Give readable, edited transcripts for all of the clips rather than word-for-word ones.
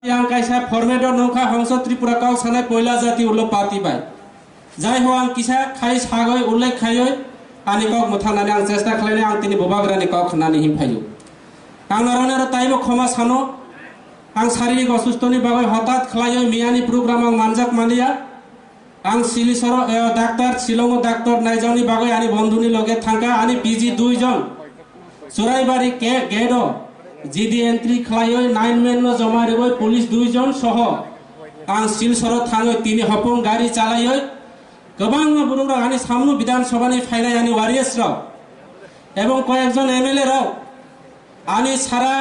yang kaisa formedo nongkha hangso tripura kau sanai poila jati ulo pati bai jai ho ang kisa khai sagoi ulle khayoi ani kok muthanani ang chesta khlaini ang tini bobagrani kok khnani himphayu ang naranero taimo khoma sano ang শারীরিক অসুস্থনি বাগৈ হঠাৎ খলায়oi মিয়ানি program ang manjak mania ang silisoro doctor Shillong doctor নাইজানি বাগৈ ani বন্ধুনি লগে থাকা ani পিজি 2 জন সুরাইবাড়ি গেডো জিডি এন্ট্রি খলায়oi 9 মেন জমা রেবই পুলিশ 2 জন সহ ang সিলসoro থাঙৈ তিনি হপং গাড়ি চালায়oi গোবাং বুরুংরা ani সামনু বিধানসভানি ফাইনাই ani ওয়ারিয়াস রাও এবং কয়েকজন এমএলএ রাও ani সারা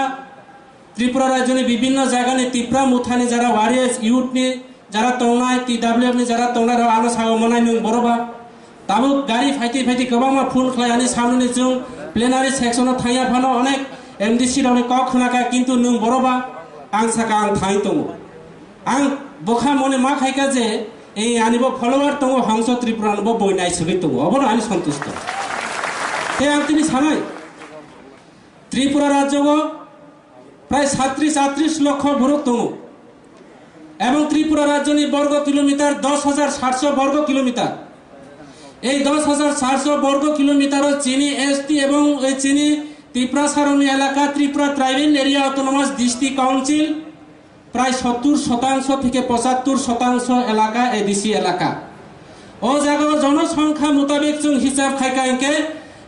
ত্রিপুরা রাজ্যনি বিভিন্ন জায়গানি ত্রিপুরা মুথানি যারা ওয়ারিয়াস ইউথনি যারা তংনাই টিডব্লিউএফনি যারা তংনাই রাও আনো সাগো মনাই নং বড়বা তাবু গাড়ি ফাইতি ফাইতি গোবাং ফোন খলাই ani সামনুনি जों প্লেনারি সেকশন থাইয়া ফানো অনেক এমডিসি রাवनि কক খনাকা কিন্তু নং বড়বা আং সাকা আং থাই তং আং বখা মনে মা খাইকা যে এই আনিব ফলোয়ার তং হংস ত্রিপুরা নব বইনাই সগৈ তং অবন আনি সন্তুষ্ট তে আং তিনি সানাই ত্রিপুরা রাজ্য প্রায় 37 লক্ষ ভরক তং এবং ত্রিপুরা রাজ্যনি বর্গ কিলোমিটার 10,700 বর্গ কিলোমিটার এই 10,700 বর্গ কিলোমিটার চিনি এসটি এবং এই চিনি ত্রিপুরা সারণী এলাকা Tripura tribal area autonomous district council প্রায় 70% থেকে 75% এলাকা এডিসি এলাকা ও জায়গা জনসংখ্যা মোতাবেক जों হিসাব খাইকাইকে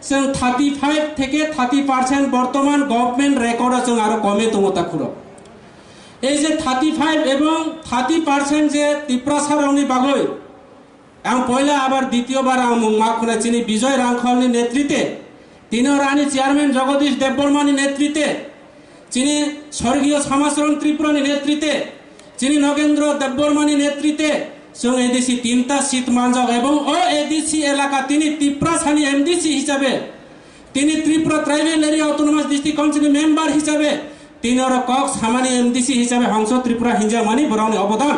जों 35 থেকে 30% বর্তমান গভর্নমেন্ট রেকর্ড जों আরো কমে তমতা খুর এই যে 35 এবং 30% যে ত্রিপুরা সারণী বাগৈ আম পয়লা আবার দ্বিতীয়বার আম মা খুনা চিনি বিজয় রাংখলনি নেতৃত্বে তিনো রানী চেয়ারম্যান জগদীশ দেববর্মানি নেতৃত্বে চিনি স্বর্গীয় সমাচরণ ত্রিপুরানি নেতৃত্বে চিনি নগেন্দ্র দেববর্মানি নেতৃত্বে जों এডিসি তিনটা সিট মানজক এবং ও এডিসি এলাকা তিনি ত্রিপুরা সানি এমডিসি হিসাবে তিনি Tripura tribal area autonomous district council member হিসাবে তিনর কক সামানি এমডিসি হিসাবে হংস ত্রিপুরা হিঞ্জা মানি বরংনি অবদান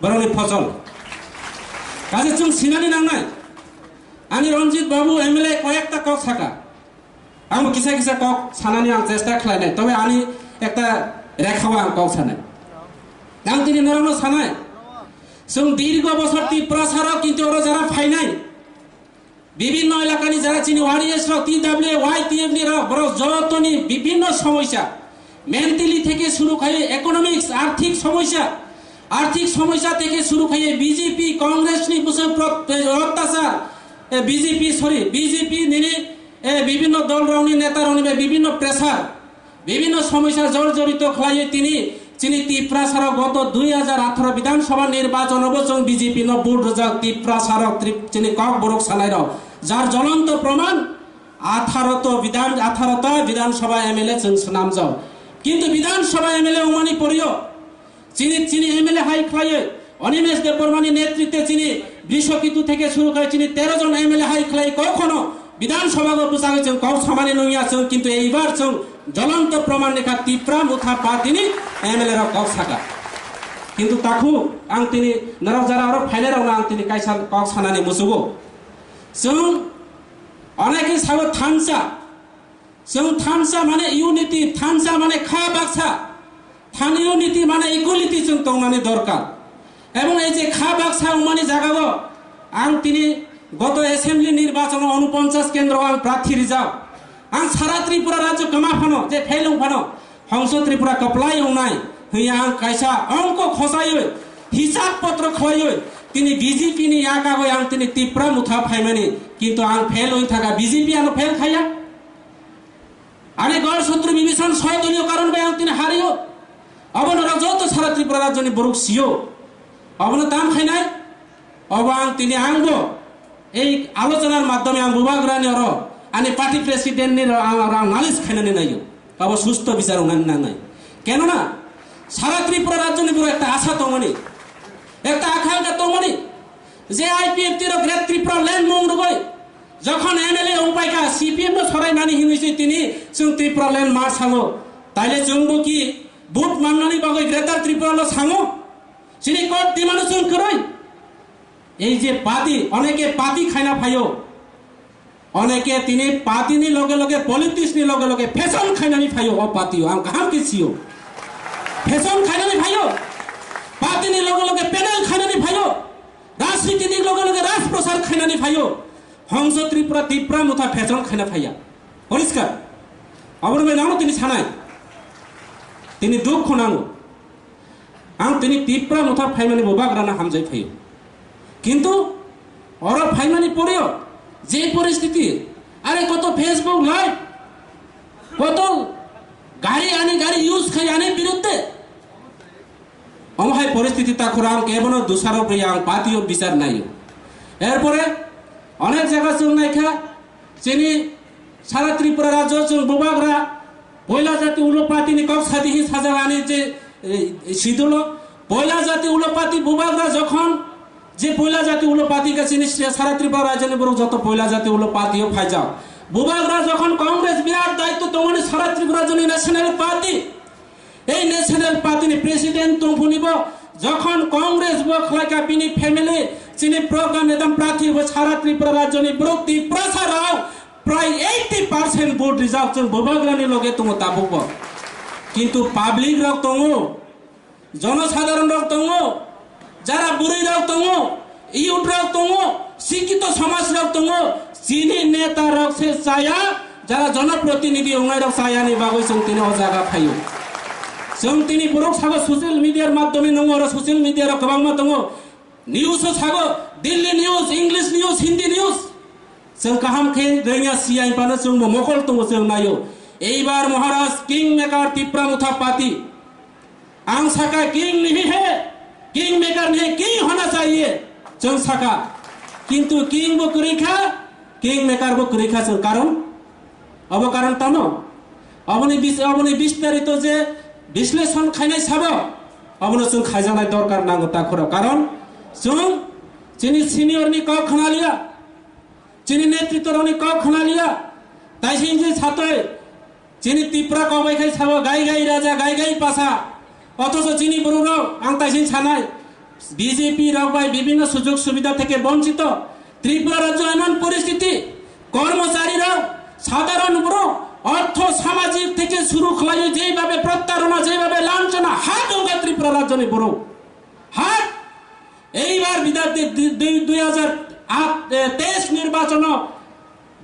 বরংনি ফসল কাজে जों সিনানি নাংনাই আনি রঞ্জিত বাবু এমএলএ কয়েকটা কক থাকা আমি কিসা কিসা কক সানানি আং চেষ্টা খালাইনাই তবে আনি একটা রেখাও আং কক সানাই আং তিনি নরম সানাই जों দীর্ঘ বছর ত্রিপুরা সারাও কিন্তু ওরা যারা ফাইনাই বিভিন্ন এলাকানি যারা চিনি ওয়ারিয়াস রাও টিডব্লিউ ওয়াইটিএফনি রাও বড় যতনি বিভিন্ন সমস্যা মেন্টালি থেকে শুরু করে ইকোনমিক্স আর্থিক সমস্যা থেকে শুরু করে বিজেপি কংগ্রেসনি বসে অত্যাচার বিজেপি নিনি বিভিন্ন দল রাউনি নেতা রাউনি বিভিন্ন প্রেসার বিভিন্ন সমস্যা জর্জরিত খলাইয়ে তিনি চিনি ত্রিপুরা সারা গত 2018 বিধানসভা নির্বাচন অবচং বিজেপি ন বুট রজাক ত্রিপুরা সারা চিনি কক বরক সালাইরাও যার জ্বলন্ত প্রমাণ 18টা বিধানসভা এমএলএ जों নাম যাও কিন্তু বিধানসভা এমএলএ উমানি পড়িও চিনি এমএলএ হাই খলাইয়ে অনিমেষ দেববর্মানি নেতৃত্বে চিনি বৃষকিতু থেকে শুরু করে চিনি 13 জন এমএলএ হাই খলাই কখনো বিধানসভা বুঝাগে जों কক সমানে নইয়া जों কিন্তু এইবার जों জ্বলন্ত প্রমাণ লেখা ত্রিপুরা মুথা পাতিনি এমএলএ রা কক সাকা কিন্তু তাকু আং তিনি নরক যারা আরো ফাইলে রাও আং তিনি কাইসা কক সানানি মুসুগো जों অনেকে সাগো থানসা মানে ইউনিটি থানসা মানে খা বাক্সা থান ইউনিটি মানে ইকুয়ালিটি जों তংনানি দরকার এবং এই যে খা বাক্সা উমানি জায়গাগো আং তিনি গত অ্যাসেম্বলি নির্বাচন 49 কেন্দ্র আং প্রার্থী রিজার্ভ आं सारा त्रिपुरा राज्य कमा फानो जे फेलुं फानो हंस त्रिपुरा कपलाई उनाय हइया आं कायसा अंक खसायो हिसाब पत्र खलायो तिनी बीजेपी नि याकागो आं तिनी त्रिपुरा मुथा फाइमानि किन्तु आं फेल होई थाका बीजेपी आनो फेल खाया आरे गण शत्रु विभीषण 6 दलीय कारण बे आं तिनी हारियो अबन र जत सारा त्रिपुरा राज्य नि बरुक सियो अबन ताम खाइनाय अब आं तिनी आंगो এই আলোচনার মাধ্যমে আং বুবাগ্রানি অর আনি পার্টি প্রেসিডেন্ট নি নালিশ খাইনানি নাইও কাব সুস্থ বিচার উনানি না নাই কেন না সারা ত্রিপুরা রাজ্য নি পুরো একটা আশা তমনি একটা আকাঙ্ক্ষা তমনি যে আইপিএফ টির গ্রেট ত্রিপুরা ল্যান্ড মংরগই যখন এমএলএ উপায়কা সিপিএম নো সরাই নানি হিনিছে তিনি जों ত্রিপুরা ল্যান্ড মার সাঙ্গো তাইলে जोंबो কি বুট মাননানি বাগৈ গ্রেটার ত্রিপুরা লো সাঙ্গো সিনি কোট দিমানো जों করই এই যে পাতি অনেকে পাতি খাইনা ফাইও অনেকে তিনি পাতিনি লগে লগে পলিটিক্স নি লগে লগে ফ্যাশন খাইনানি ফাইও ও পাতিও আম কাহাম কি ছিও ফ্যাশন খাইনানি ফাইও ফাইও হংস ত্রিপুরা তিপ্রা মুথা ফেচন খাইনা ফাইয়া পরিষ্কার অবরবে নাও তিনি সানাই তিনি দুঃখ নাও আং তিনি তিপ্রা মুথা ফাইমানি ববাগ্রানা হামজাই ফাইও কিন্তু অর ফাইমানি পড়েও যে পরিস্থিতি আরে কত ফেসবুক লাইভ কত গাড়ি আনি গাড়ি ইউজ খাই আনি বিরুদ্ধে অমহাই পরিস্থিতি তাকুর আং কেবল দোষারোপ আং পাতিও বিচার নাই এরপরে অনেক জায়গা চোখ নাইখা চিনি সারা ত্রিপুরা রাজ্য চোখ ববাগরা পয়লা জাতি উলোপাতি নিকক সাদিহি সাজা আনি যে সিদুল পয়লা জাতি উলোপাতি ববাগরা যখন যে পয়লা জাতি উলোপাতিকে চিনি সারা ত্রিপুরা রাজ্যের বড় যত পয়লা জাতি উলোপাতিও ফাইজাও বুবাগরা যখন কংগ্রেস বিরাট দায়িত্ব তোমার সারা ত্রিপুরা জন্য ন্যাশনাল পার্টি এই ন্যাশনাল পার্টি প্রেসিডেন্ট তো ভুলিব যখন কংগ্রেস বখলাকা পিনি ফ্যামিলি চিনি প্রোগ্রাম একদম প্রার্থী সারা ত্রিপুরা রাজ্য নি ব্রক্তি প্রসারাও প্রায় 80% ভোট রিজার্ভ চন বুবাগরানি লগে তুমি তাবুব কিন্তু পাবলিক রক তঙ্গ জনসাধারণ রক তঙ্গ যারা বুড়ি রক তঙ্গ ইউথ রক তঙ্গ শিক্ষিত সমাজ রক তঙ্গ চিনি নেতা রক সে চায়া যারা জনপ্রতিনিধি ওনাই রক চায়ানি বাগৈ जों তিনি ও জায়গা ফাইও जों তিনি বরক সাগো সোশ্যাল মিডিয়ার মাধ্যমে নঙ্গ আর সোশ্যাল মিডিয়ার গোबांमा दङ news sago Delhi news English news Hindi news जों কাহাম खे रेङा सिआइ पानो जों मखल दङ जों नायो এইবার মহারাজ কিং মেকার তিপ্রা মুথা पार्टी आं साका किंग नहीं है किंग मेकर नहीं किंग होना चाहिए जों साका किंतु किंग बो कुरिखा किंग मेकर बो कुरिखा जों कारण अब कारण तनो अबनि विस्तारित जे বিশ্লেষণ খাইনাই সাব अबनो जों खाइजानाय दरकार नांगौ ताखुरा कारण जों चिनि सिनियरनि क खनालिया चिनि नेतृत्वनि क खनालिया ताइसिन जे सातय चिनि तिप्रा कबाय खाइ साब गाय गाय राजा गाय गाय पासा অথচ চিনি বড় আং তাইसिन সানাই বিজেপি রাবাই বিভিন্ন সুযোগ সুবিধা থেকে বঞ্চিত ত্রিপুরা রাজ্য এমন পরিস্থিতি কর্মচারীরা সাধারণ বড় অর্থ সামাজিক থেকে শুরু খলাই যেভাবে প্রত্যারণা যেভাবে লাঞ্ছনা হাত ওগা ত্রিপুরা রাজ্যনি বড় হাত এইবার বিধাতে 2023 নির্বাচন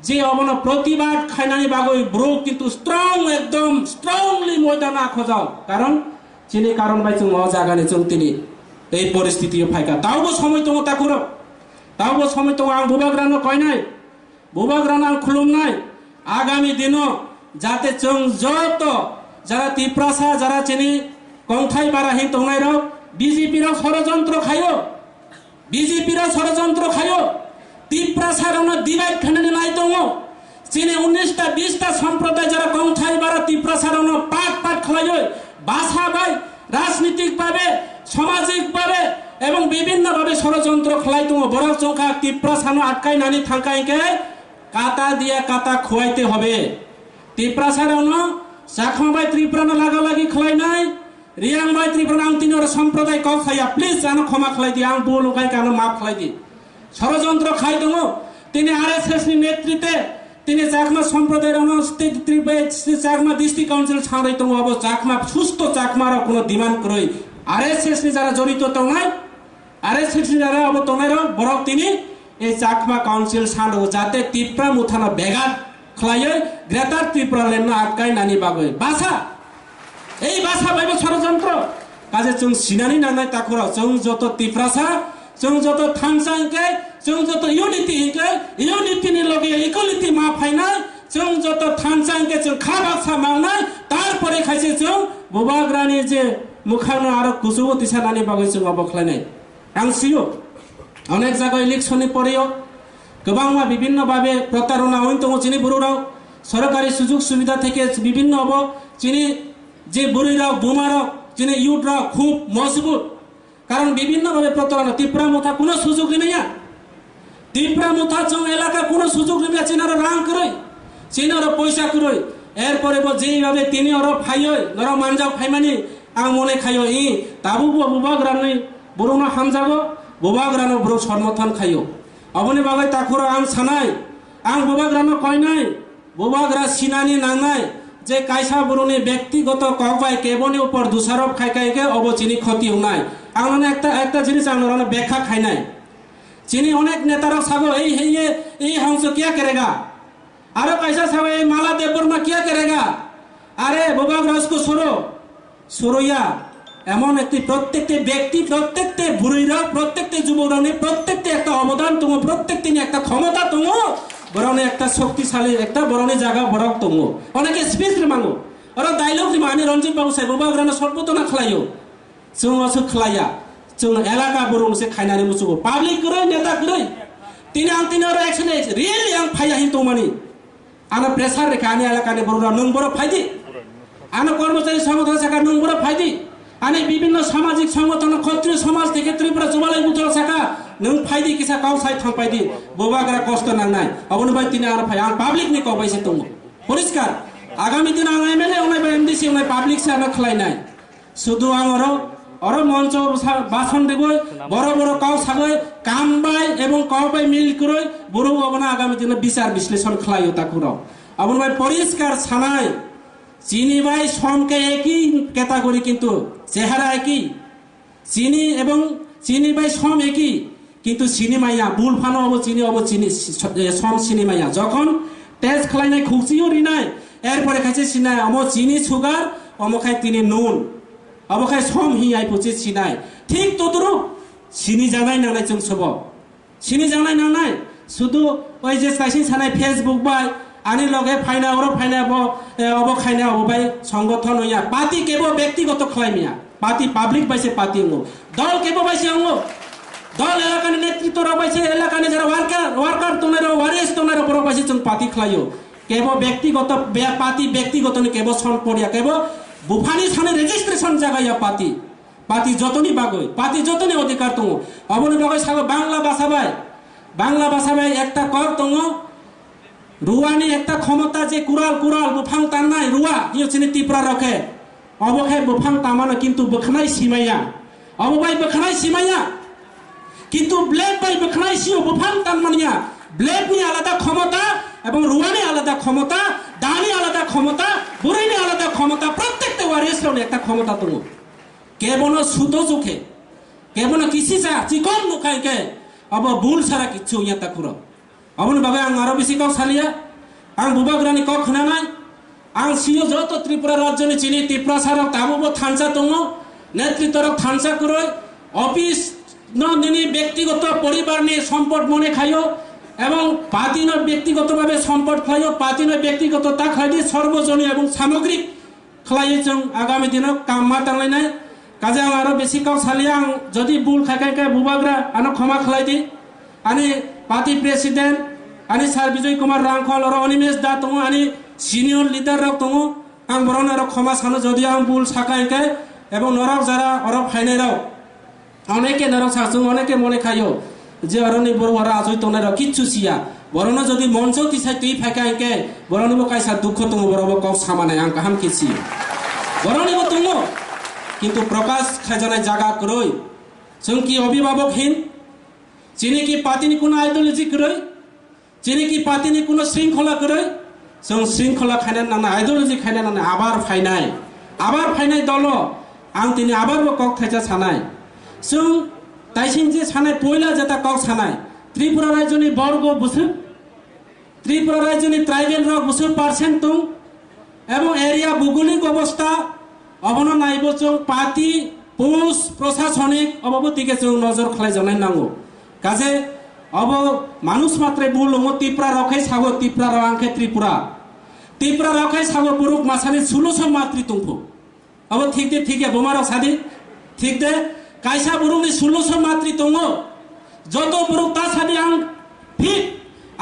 যে অবন প্রতিবাদ খাইনানি বাগৈ ব্রো কিন্তু স্ট্রং একদম স্ট্রংলি ময়দানা খোঁজাও কারণ চিনি কারণ বাই जों জাগানে जों তিনি এই পরিস্থিতি ফাইকা তাওবো সময় তো তাকুর তাওবো সময় তো আং বুবাগ্রানো কয় নাই বুবাগ্রানো আং খুলুম নাই আগামী দিন যাতে जों যত যারা তিপ্রাসা যারা চিনি কংথাই বারাহি তংনাই রক বিজেপি র ষড়যন্ত্র খাইও বিজেপি র ষড়যন্ত্র খাইও তিপ্রাসা রন ডিভাইড খানে নাই দङ চিনি 19টা 20টা সম্প্রদায় যারা কংথাই বারা তিপ্রাসা রন পাট পাট খলাইও ভাষা বাই রাজনৈতিক ভাবে সামাজিক ভাবে এবং বিভিন্ন ভাবে ষড়যন্ত্র খলাই দङ বড় চোখা তিপ্রাসানো আটকাই নানি থাকাইকে কাটা দিয়া কাটা খোয়াইতে হবে তিপ্রাসারন চাখমাবাই ত্রিপুরানো লাগালাগি খলাই নাই রিয়াংবাই ত্রিপুরা আং তিনর সম্প্রদায় ক খাইয়া প্লিজ জানো ক্ষমা খলাই দি আং বল গাই কেন মাফ খলাই দি ষড়যন্ত্র খাই দङ তিনি আরএসএস নি নেতৃত্বে তিনি চাকমা সম্প্রদায়ের অনুষ্ঠিত চাকমা ডিস্ট্রিক্ট কাউন্সিল ছাড়াই দङ अब চাকমা সুস্থ চাকমার কোনো ডিমান্ড করই আরএসএস নি যারা জড়িত তংনাই আরএসএস নি যারা अब তংনাইর বড় তিনি এই চাকমা কাউন্সিল ছাড়ো যাতে তিপ্রা মুথানা বেগাত খলাইয় গ্রেটার ত্রিপুরা লেন আটকাই নানি বাগৈ ভাষা এই ভাষা বাইব ষড়যন্ত্র কাজে जों সিনানি নানাই তাকুরা जों যত তিপ্রাসা जों যত থানসাইকে जों যত ইউনিটি नि লগে ইকুয়ালিটি মা ফাইনাই जों যত থানসাইকে जों খাবাসা মাওনাই তারপরে খাইছে जों বুবাগ্রানি যে মুখানো আর কুসুবো তিসানানি বাগৈ जों অবখলাইনাই আং সিও অনেক জায়গায় ইলেকশনে পরেও গোबांमा বিভিন্ন ভাবে প্রতারণা হইতং চিনি বড়রাও সরকারি সুযোগ সুবিধা থেকে বিভিন্ন অব চিনি যে বুড়িরাও বুমারাও চিনি ইউথরাও খুব মজবুত কারণ বিভিন্ন ভাবে প্রতারণা তিপ্রা মুথা কোনো সুযোগ নেইয়া তিপ্রা মুথা जों এলাকা কোনো সুযোগ নেইয়া চিনার রাং করই চিনার পয়সা করই এরপরে যেইভাবে তিনি অর ফাইয় নর মানজাও ফাইমানি আং মনে খাইও ই তাবু বুবাগ্রানি বড়না হামজাগো বুবাগ্রানো ব্রো সমর্থন খাইও অবনি বাগৈ তাকুর আং সানাই আং বুবাগ্রানো কয় নাই বুবাগ্রা সিনানি নাংনাই যে কাইসা বড়নি ব্যক্তিগত কবাই কেবনি উপর দোষারোপ খাইকাইকে অবচিনি ক্ষতি নাই আং একটা জিনিস আং ব্যাখ্যা খাই নাই चीनी अनेक नेतारा सागो ये हंस क्या करेगा अरे कैसा सागो ये माला देवबर्मा क्या करेगा अरे बोबाग्रा उसको सरोया এমন একটি প্রত্যেকটি ব্যক্তি প্রত্যেকটি বুড়িরা প্রত্যেকটি যুবরানি প্রত্যেকটি একটা অবদান তুমি প্রত্যেকটি একটা ক্ষমতা তুমি বরণে একটা শক্তিশালী একটা বরণে জায়গা বরক তুমি অনেকে স্পিচ মাঙ্গো ওরা ডায়লগ রিমা আমি রঞ্জিত বাবু সাহেব বাবাগ্রানা সর্বতনা খালাইও जों असो खलाया जों एलाका बरं से खायनानै मुसुगो पाब्लिक गरै नेता गरै तिनी आं तिनी आरो एक्चुअली रियली आं फाया हिन तोमानि आना प्रेसार रेखा आनि एलाकानि बररा नों बर फायदि आना कर्मचारी संगठन शाखा नों बर फायदि आनि विभिन्न सामाजिक संगठन क्षत्रिय समाज থেকে त्रिपुरा जुबालाय बुथल शाखा नों फायदि किसा काउसाय थांपायदि बोबाग्रा कष्ट नांनाय अबनि बाय तिनी आरो फाय आं पाब्लिक नि कबायसे दङ परिष्कार आगामी दिन आं एमएलए उनाय बाय एमडीसी उनाय पाब्लिक से आना खलायनाय শুধু और मंच भाषण देव बड़ बड़ काउ सागै कामबाय एवं काउबाय मिल करै बरौ अबना आगामी दिन विचार विश्लेषण खलायो ताकुराव अबन भाई परिष्कार सानाय चीनी भाई सम के एक ही कैटेगरी किंतु चेहरा एक ही चीनी एवं चीनी भाई सम एक ही किंतु सिनेमाया बुल फानो अब चीनी सम सिनेमाया जखन टेस्ट खलायनाय खुसियो रिनाय एरपरे खायसे सिनाय अमो चीनी सुगार अमखाय तिनी नुन अब खाय सम हि आइपुचे सिनाय ठीक तदुरु सिनि जानाय नांनाय जों सब सिनि जानाय नांनाय शुधु ओइ जे साइसिन सानाय फेसबुक बाय आनि लगे फाइना और फाइना अब खायना अब बाय संगठन होया पार्टी केबो व्यक्तिगत खलायमिया पार्टी पब्लिक बायसे पार्टी हो दल केबो बायसे हो दल एलाकानि नेतृत्व र बायसे एलाकानि जरा वार्कार तनेर वारिस तनेर पर बायसे जों पार्टी खलायो केबो व्यक्तिगत पार्टी व्यक्तिगत नि केबो सन पडिया केबो बुफानी साने रेजिस्ट्रेशन जागाया पार्टी जतनी बागय पार्टी जतनी अधिकार दङ अबनि बागय सागो बांला भाषा बाय एकटा कर दङ रुवानी एकटा क्षमता जे कुराल बुफां ताननाय रुवा हियसिनि तिप्रा रखे अबखाय बुफां तामानो किन्तु बखनाय सीमाया अब बाय बखनाय सीमाया किन्तु ब्लेक बाय बखनाय सियो बुफां तानमानिया ब्लेक नि आलादा क्षमता এবং রুয়ানি আলাদা ক্ষমতা দানি আলাদা ক্ষমতা বুড়িনি আলাদা ক্ষমতা প্রত্যেকটা ওয়ারিসর একটা ক্ষমতা দङ কেবল সুতো চোখে কেবল কিসিসা চিকন নুখাইকে अब बुल सारा किच्छु या ताकुर अबनि बागै आं आरो बेसि काउ सालिया आं बुबाग्रानि काउ खनानाय आं सियो जत त्रिपुरा राज्यनि चिनि त्रिपुरा साराव ताबो थानसा दङ नेतृत्वरक थानसा करै अफिस न निनि व्यक्तिगत परिवारनि सम्पद मने खायो এবং পাতিন ব্যক্তিগতভাবে সম্পদ খাইও পাতিন ব্যক্তিগত তা খাইদি সর্বজনীয় এবং সামগ্রিক খাইয়ে जों আগামী দিনে কাম মাতাংলাইনাय কাজে आं आरो बेसि काउ सालिया आं जदि बुल खायखाय बुबाग्रा आनो क्षमा खालायदि आनि पार्टी प्रेसिडेंट आनि सार विजय कुमार रांखल और अनिमेश दा दङ आनि सिनियर लिडार रक दङ आं बरन आरो क्षमा सानो जदि आं बुल साखायखाय এবং नराव जारा और फाइनाराव अनेके नराव साजों अनेके मने खायो যে অরনি বড়রা আজই তনের কিচ্ছু সিয়া বরণ যদি মঞ্চ তিসাই তুই ফাঁকাইকে বরণিব কাইসা দুঃখ তুমি বড়ব কাউ সামানাই আং কাহাম কিছি বরণিব তুমি কিন্তু প্রকাশ খাজানায় জায়গা করই जों কি অভিভাবকহীন চিনি কি পাতিনি কোনো আইডিওলজি করই চিনি কি পাতিনি কোনো শৃঙ্খলা করই जों শৃঙ্খলা খাইনা না আইডিওলজি খাইনা না আবার ফাইনাই দল आं তিনি আবারবো কক থাইছা সানাই जों তাইसिन जे सानाय पयला जेता काउ सानाय त्रिपुरा राज्यनि बर्ग बुसु त्रिपुरा राज्यनि ट्राइबेल रक बुसु पार्सेंट दं एवं एरिया भौगोलिक अवस्था अबनो नायबो जों पार्टी पुलिस प्रशासनिक अबबतिके जों नजर खालाय जानाय नांगौ काजे अब मानुष मात्रै बुलङो त्रिपुरा रखाय सागो त्रिपुरा रांखे त्रिपुरा रखाय सागो पुरुक मासानि सुलुस मात्रि दंफो अब ठीक दे बोमाराव सादि ठीक दे কাইসা বরুনি 1600 মাত্রি দङ যত বড় তা সাদি আং ঠিক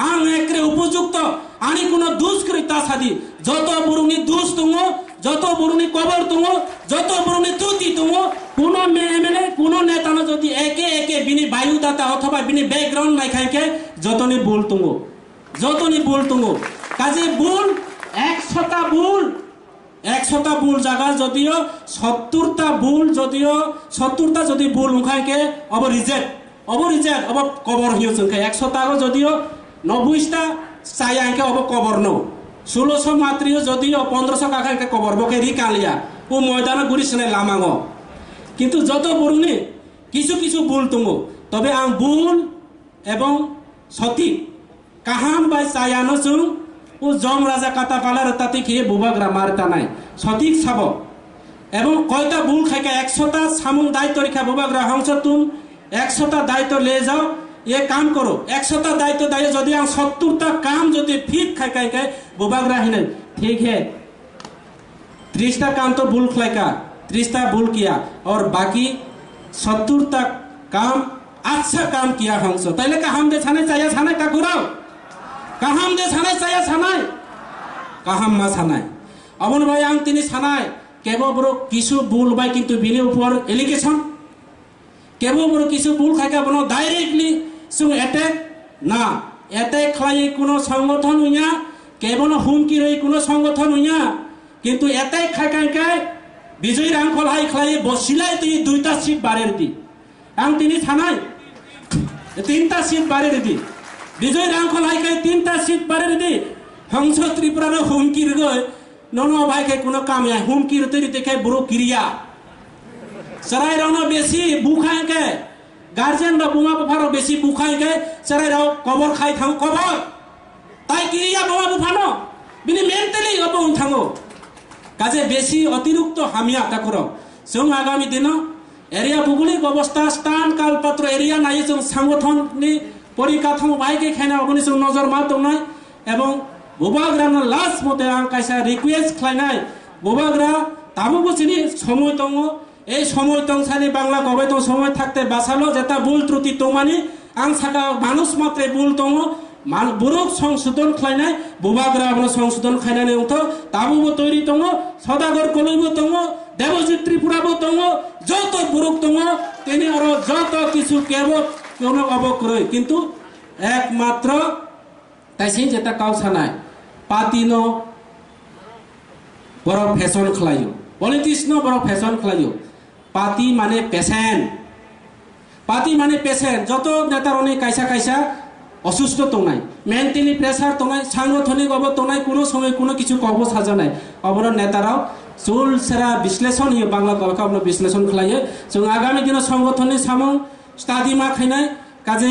আং একরে উপযুক্ত আনি কোন দুষ করি তা সাদি যত বরুনি দুষ দङ যত বরুনি কবর দङ যত বরুনি ত্রুটি দङ কোন এমএলএ কোন নেতা না যদি একে বিনি বায়ুদাতা অথবা বিনি ব্যাকগ্রাউন্ড নাই খাইকে যতনি ভুল দङ কাজে ভুল 100টা ভুল 100টা ভুল জায়গা যদিও 70টা ভুল যদিও 70টা যদি ভুল উখাইকে अब রিজেক্ট अब কবর হিও जोंखाय 100টা যদিও 90টা চাইয়াকে अब কবর ন 1600 মাত্রিও যদিও 1500 কাখাইকে কবর বকে রিকালিয়া ও ময়দানে গুরিসনে লামাঙ্গ কিন্তু যত বরুনি কিছু ভুল দङ তবে আং ভুল এবং সঠিক কাহাম বাই চায়ানো जों ও জম রাজা কাতা পালার তাতে খেয়ে বুবাগ্রা মারতা নাই সঠিক সাব এবং কয়টা ভুল খাইকা 100টা সামুং দায়িত্ব রেখা বুবাগ্রা হংস তুম 100টা দায়িত্ব ले যাও ये काम करो 100टा दायित्व दायित्व जदि 70टा काम जदि फिट खाई खाई खाई बुबाग्रा ही ठीक है 30टा काम तो भूल खाई 30टा भूल किया और बाकी 70टा काम अच्छा काम किया हमसे तैले का हम दे छाने चाहिए छाने का गुराव का हम दे छाने चाहिए छाने का हम मा छाने अबन भाई आंग तिनी छाने केवल बरो किसु भूल भाई किंतु बिने ऊपर एलिगेशन केवल बरो किसु भूल खाई का बनो डायरेक्टली सुन अटैक ना अटैक खाई कोनो संगठन हुइया केवल हुमकी रही कोनो संगठन हुइया किंतु अटैक खाई खाई विजय रांखल हाई खाई बसिलाई तो 2टा सीट बारेर दी आं तिनी थानाय 3टा सीट बारेर दी विजय रांखल हाई खाई 3टा सीट बारेर दी हंस त्रिपुरा नो हुमकी गय ननो भाई के कोनो काम है हुमकी रते देखे बुरो क्रिया सराय रनो बेसी बुखाय के गार्जियन रा बुमा बुफारो बेसी बुखाय के सराय राव कबर खाई थां कबर ताई क्रिया बुमा बुफानो बिनि मेंटली अबो थांगो काजे बेसी अतिरिक्त हामिया ताकरो जों आगामी दिन एरिया भौगोलिक अवस्था स्थान कालपात्र एरिया नाय जों संगठननि परिकाठामो बायके खायना अबनि जों नजर मा दंनाय एवं बुबाग्रानो लास्ट मते आं कायसा रिक्वेस्ट खालायनाय बुबाग्रा ताबो सिनि समय दङ এই সময় তংসানি বাংলা কবে তো সময় থাকতে বাঁচালো যেটা ভুল ত্রুটি তোমানি আং সাকা মানুষ মাত্রে ভুল দङ বুরুক সংশোধন খাইনাই বুবাগ্রা আমরা সংশোধন খাইনানে উঠ তাবুবো তৈরি দङ সদাগর কলইবো দङ দেবজিৎ ত্রিপুরাবো দङ যত বুরুক দङ তিনি আরো যত কিছু কেব কোনো অবক্রয় কিন্তু একমাত্র তাইসি যেটা কাউসানায় পাতিনো বড় ফ্যাশন খালাইও পলিটিক্স বড় ফ্যাশন খালাইও पाती माने पेशेंट जत नेतारनी कायसा कायसा असुस्थ तंगनाय मेंटली प्रेसार तंगनाय सांगठनिक अब तंगनाय कोनो समय कोनो किछु कब साजानाय अबर नेताराव सुल सेरा विश्लेषण हियो बांग्ला कलका अपन विश्लेषण खलायो जों आगामी दिन संगठननि सामं स्टाडी मा खायनाय काजे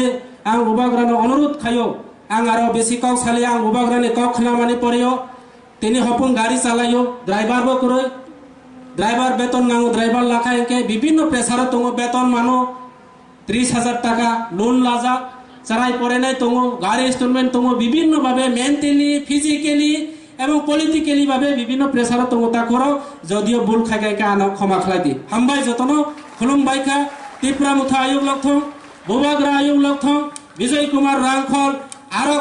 आं बुबाग्रानो अनुरोध खायो आं आरो बेसि काव साले आं बुबाग्रानि काव खना माने परियो तिनि हपुं गाड़ी चालायो ड्राइवर बो करय ड्राइवर बेतन नांगो ड्राइवर लाखाय के विभिन्न प्रेसार दङ बेतन मानो 30,000 टाका लोन लाजा सराय परेनाय दङ गाड़ी इनस्टलमेंट दङ विभिन्न भाबे मेंटली फिजिकली एवं पॉलिटिकली भाबे विभिन्न प्रेसार दङ ता करो जदियो भूल खाय के आनो क्षमा खालाय दि हामबाय जतनो खुलुमबाय का त्रिपुरा मुथा आयोग लक्थं बुबाग्रा आयोग लक्थं विजय कुमार रांखल आरो